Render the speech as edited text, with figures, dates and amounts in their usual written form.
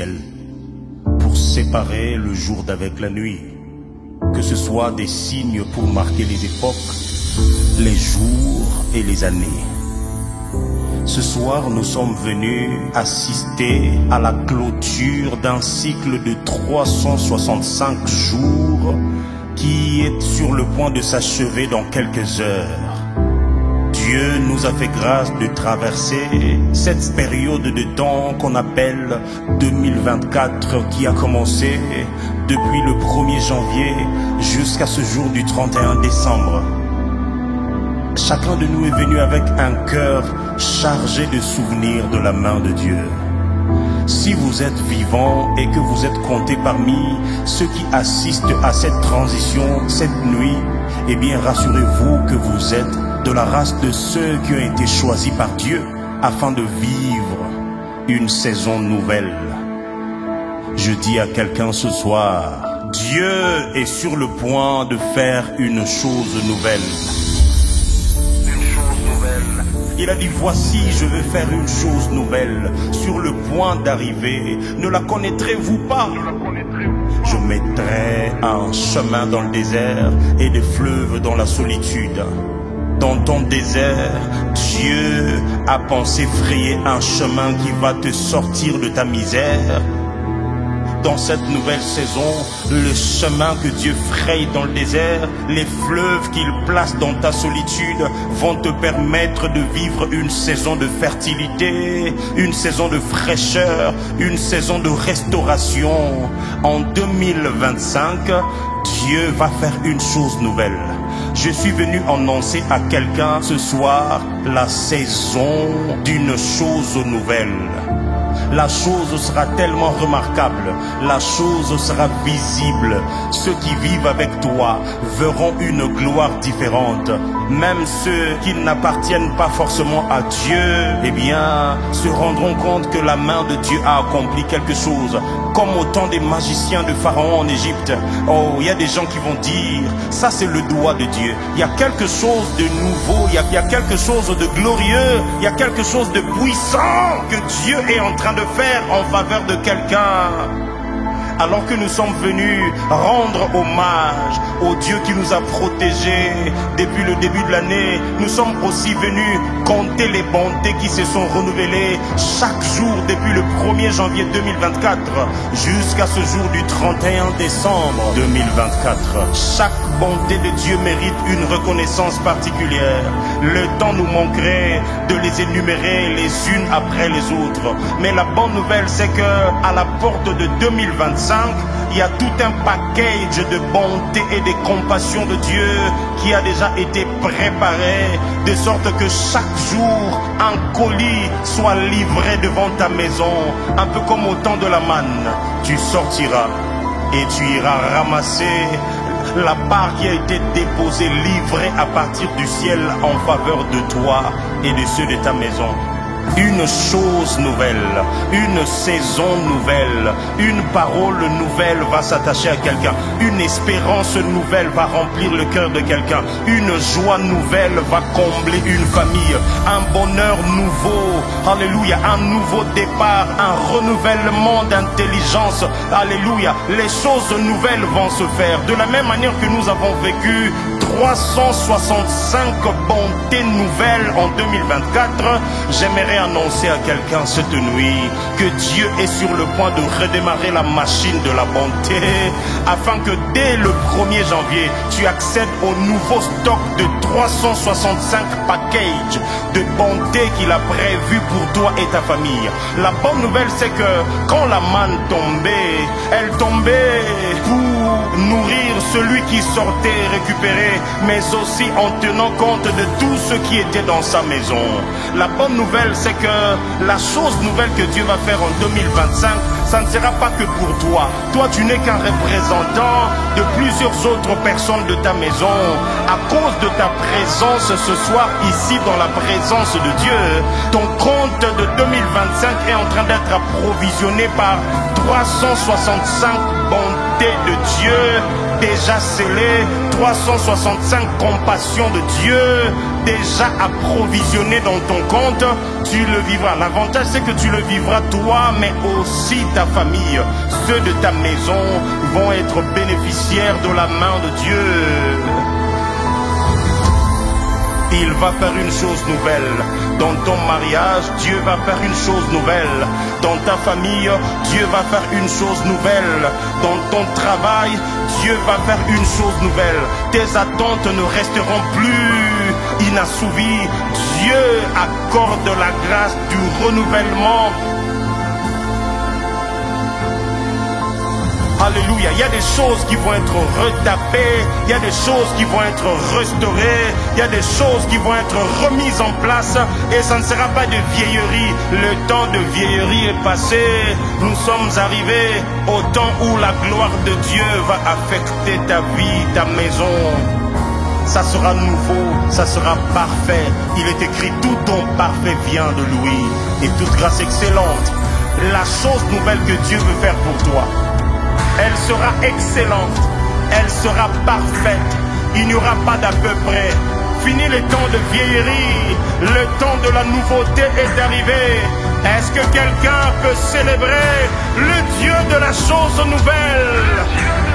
ciel pour séparer le jour d'avec la nuit, que ce soit des signes pour marquer les époques, les jours et les années. Ce soir, nous sommes venus assister à la clôture d'un cycle de 365 jours qui est sur le point de s'achever dans quelques heures. Dieu nous a fait grâce de traverser cette période de temps qu'on appelle 2024 qui a commencé depuis le 1er janvier jusqu'à ce jour du 31 décembre. Chacun de nous est venu avec un cœur chargé de souvenirs de la main de Dieu. Si vous êtes vivant et que vous êtes compté parmi ceux qui assistent à cette transition cette nuit, eh bien rassurez-vous que vous êtes de la race de ceux qui ont été choisis par Dieu afin de vivre une saison nouvelle. Je dis à quelqu'un ce soir, Dieu est sur le point de faire une chose nouvelle. Il a dit, voici, je vais faire une chose nouvelle, sur le point d'arriver. Ne la connaîtrez-vous pas? Je mettrai un chemin dans le désert et des fleuves dans la solitude. Dans ton désert, Dieu a pensé frayer un chemin qui va te sortir de ta misère. Dans cette nouvelle saison, le chemin que Dieu fraye dans le désert, les fleuves qu'il place dans ta solitude vont te permettre de vivre une saison de fertilité, une saison de fraîcheur, une saison de restauration. En 2025, Dieu va faire une chose nouvelle. Je suis venu annoncer à quelqu'un ce soir la saison d'une chose nouvelle. La chose sera tellement remarquable, la chose sera visible. Ceux qui vivent avec toi verront une gloire différente. Même ceux qui n'appartiennent pas forcément à Dieu, eh bien, se rendront compte que la main de Dieu a accompli quelque chose. Comme au temps des magiciens de Pharaon en Égypte. Oh, il y a des gens qui vont dire, ça c'est le doigt de Dieu. Il y a quelque chose de nouveau, il y a quelque chose de glorieux, il y a quelque chose de puissant que Dieu est en train de faire en faveur de quelqu'un. Alors que nous sommes venus rendre hommage au Dieu qui nous a protégés depuis le début de l'année, nous sommes aussi venus compter les bontés qui se sont renouvelées chaque jour depuis le 1er janvier 2024 jusqu'à ce jour du 31 décembre 2024. Chaque bonté de Dieu mérite une reconnaissance particulière. Le temps nous manquerait de les énumérer les unes après les autres. Mais la bonne nouvelle, c'est que à la porte de 2025, il y a tout un package de bonté et de compassion de Dieu qui a déjà été préparé, de sorte que chaque jour, un colis soit livré devant ta maison, un peu comme au temps de la manne. Tu sortiras et tu iras ramasser la part qui a été déposée, livrée à partir du ciel en faveur de toi et de ceux de ta maison. Une chose nouvelle, une saison nouvelle, une parole nouvelle va s'attacher à quelqu'un. Une espérance nouvelle va remplir le cœur de quelqu'un. Une joie nouvelle va combler une famille. Un bonheur nouveau, alléluia, un nouveau départ, un renouvellement d'intelligence, alléluia. Les choses nouvelles vont se faire. De la même manière que nous avons vécu 365 bontés nouvelles en 2024, j'aimerais annoncer à quelqu'un cette nuit que Dieu est sur le point de redémarrer la machine de la bonté afin que dès le 1er janvier, tu accèdes au nouveau stock de 365 packages de bonté qu'il a prévu pour toi et ta famille. La bonne nouvelle, c'est que quand la manne tombait, elle tombait pour nourrir celui qui sortait récupérer, mais aussi en tenant compte de tout ce qui était dans sa maison. La bonne nouvelle, c'est que la chose nouvelle que Dieu va faire en 2025, ça ne sera pas que pour toi. Toi, tu n'es qu'un représentant de plusieurs autres personnes de ta maison. À cause de ta présence ce soir ici dans la présence de Dieu, ton compte de 2025 est en train d'être approvisionné par 365 bontés de Dieu déjà scellées, 365 compassions de Dieu déjà approvisionné dans ton compte, tu le vivras. L'avantage, c'est que tu le vivras toi, mais aussi ta famille. Ceux de ta maison vont être bénéficiaires de la main de Dieu. Il va faire une chose nouvelle. Dans ton mariage, Dieu va faire une chose nouvelle. Dans ta famille, Dieu va faire une chose nouvelle. Dans ton travail, Dieu va faire une chose nouvelle. Tes attentes ne resteront plus inassouvies. Dieu accorde la grâce du renouvellement. Alléluia, il y a des choses qui vont être retapées, il y a des choses qui vont être restaurées, il y a des choses qui vont être remises en place et ça ne sera pas de vieillerie. Le temps de vieillerie est passé, nous sommes arrivés au temps où la gloire de Dieu va affecter ta vie, ta maison. Ça sera nouveau, ça sera parfait. Il est écrit, tout don parfait vient de lui et toute grâce excellente. La chose nouvelle que Dieu veut faire pour toi, elle sera excellente, elle sera parfaite, il n'y aura pas d'à peu près. Fini les temps de vieillerie, le temps de la nouveauté est arrivé. Est-ce que quelqu'un peut célébrer le Dieu de la chose nouvelle?